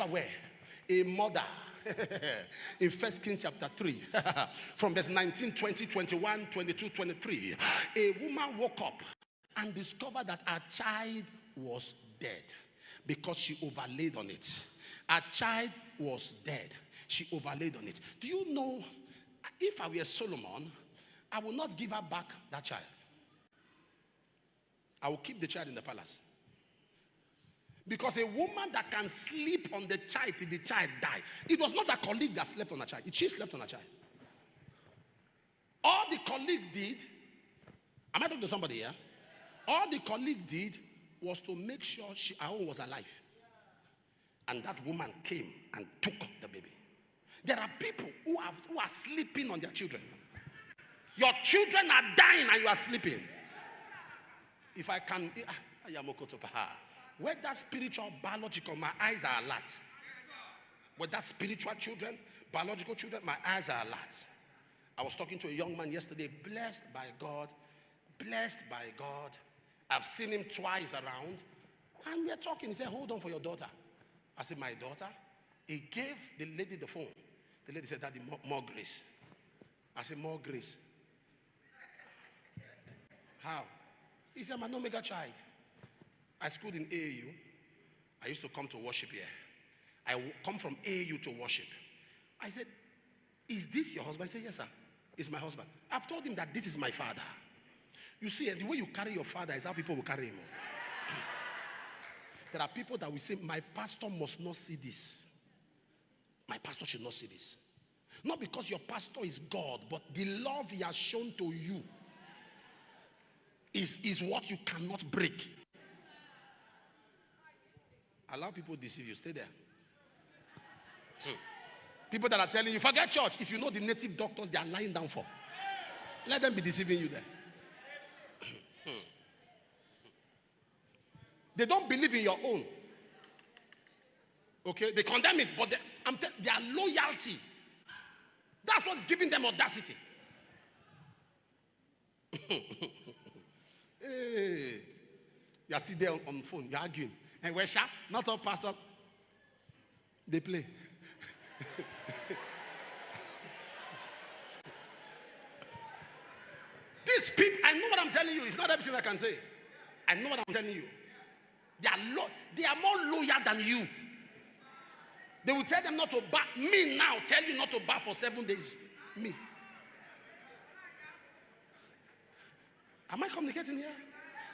you aware? A mother in 1 Kings chapter 3 from verse 19, 20, 21, 22, 23, a woman woke up and discovered that her child was dead because she overlaid on it. Her child was dead. She overlaid on it. Do you know, if I were Solomon, I will not give her back that child. I will keep the child in the palace. Because a woman that can sleep on the child till the child die. It was not a colleague that slept on a child. She slept on a child. All the colleague did, am I talking to somebody here? All the colleague did was to make sure her own was alive. And that woman came and took the baby. There are people who are sleeping on their children. Your children are dying and you are sleeping. If I can, whether spiritual, biological, my eyes are alert. Whether spiritual children, biological children, my eyes are alert. I was talking to a young man yesterday, blessed by God, blessed by God. I've seen him twice around, and we're talking. He said, hold on for your daughter. I said, my daughter? He gave the lady the phone. The lady said, Daddy, more grace. I said, more grace. How? He said, I'm an Omega child. I schooled in AAU. I used to come to worship here. I come from AAU to worship. I said, is this your husband? He said, yes, sir. It's my husband. I've told him that this is my father. You see, the way you carry your father is how people will carry him. There are people that will say, my pastor must not see this. My pastor should not see this. Not because your pastor is God, but the love he has shown to you is what you cannot break. Allow people to deceive you. Stay there. People that are telling you, forget church. If you know the native doctors they are lying down for, let them be deceiving you there. They don't believe in your own. Okay? They condemn it, but their loyalty, that's what's giving them audacity. Hey, you are still there on the phone, you're arguing. And we're sure, not all pastors, they play. These people, I know what I'm telling you. It's not everything I can say. I know what I'm telling you. They are more loyal than you. They will tell them not to bath. Me now tell you not to bath for 7 days. Me. Am I communicating here?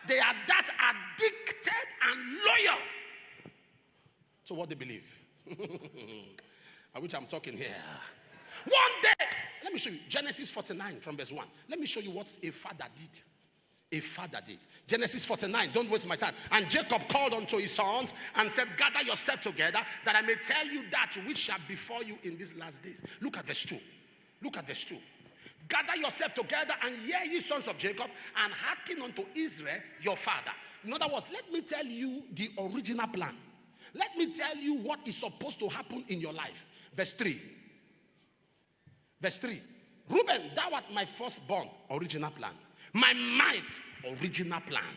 They are that addicted and loyal to what they believe. I wish I'm talking here. One day, let me show you Genesis 49 from verse 1. Let me show you what a father did. A father did. Genesis 49, don't waste my time. And Jacob called unto his sons and said, gather yourself together that I may tell you that which shall befall you in these last days. Look at verse 2. Look at verse 2. Gather yourself together and hear ye sons of Jacob and hearken unto Israel your father. In other words, let me tell you the original plan. Let me tell you what is supposed to happen in your life. Verse 3. Verse 3. Reuben, thou art my firstborn, original plan. My might, original plan.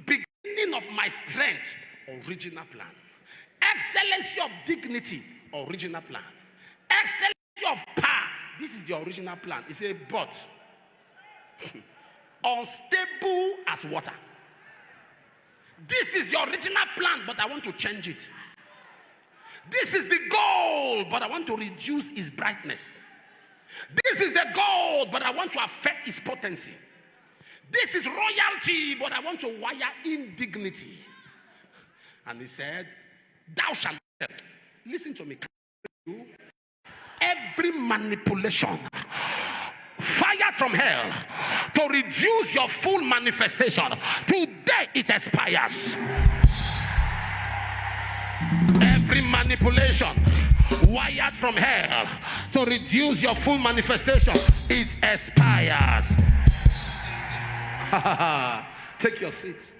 Beginning of my strength, original plan. Excellency of dignity, original plan. Excellency of power, this is the original plan. It's a but. Unstable as water. This is the original plan, but I want to change it. This is the goal, but I want to reduce its brightness. This is the goal, but I want to affect its potency. This is royalty, but I want to wire indignity. And he said, thou shalt listen to me. Every manipulation fired from hell to reduce your full manifestation, today it expires. Every manipulation wired from hell to reduce your full manifestation, it expires. Take your seat.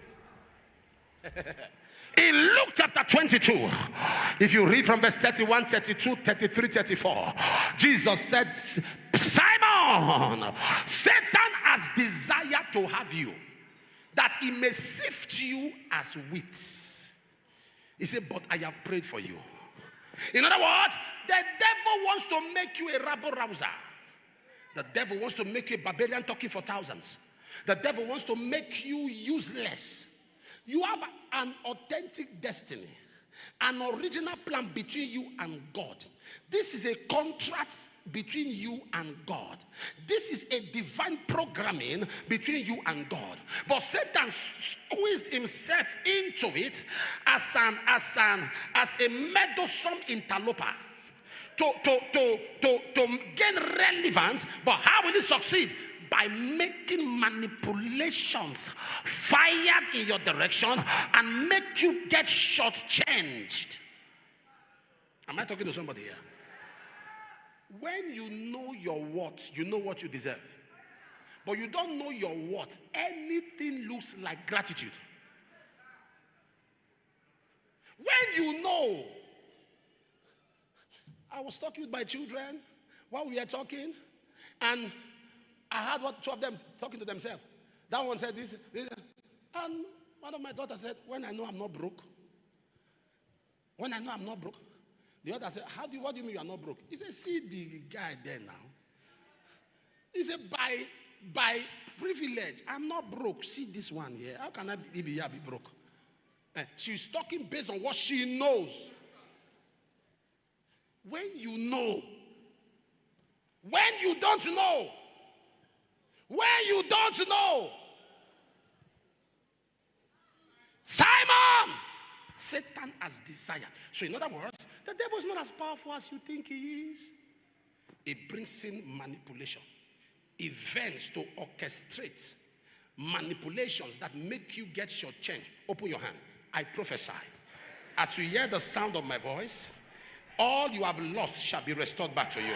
In Luke chapter 22, if you read from verse 31, 32, 33, 34, Jesus said, Simon, Satan has desired to have you, that he may sift you as wheat. He said, but I have prayed for you, In other words, the devil wants to make you a rabble-rouser. The devil wants to make you a barbarian talking for thousands. The devil wants to make you useless. You have an authentic destiny, an original plan between you and God. This is a contract between you and God. This is a divine programming between you and God. But Satan squeezed himself into it as a meddlesome interloper to gain relevance. But how will he succeed? By making manipulations fired in your direction and make you get shortchanged. Am I talking to somebody here? When you know your worth, you know what you deserve. But you don't know your worth, anything looks like gratitude. When you know, I was talking with my children while we were talking, and I heard what two of them talking to themselves. That one said this, and one of my daughters said, when I know I'm not broke. When I know I'm not broke. The other said, what do you mean you are not broke? He said, see the guy there now. He said, by privilege, I'm not broke. See this one here. How can I be broke? She's talking based on what she knows. When you know, when you don't know, Simon, Satan has desired. So in other words, the devil is not as powerful as you think he is. It brings in manipulation, events to orchestrate manipulations that make you get shortchanged. Open your hand. I prophesy. As you hear the sound of my voice, all you have lost shall be restored back to you.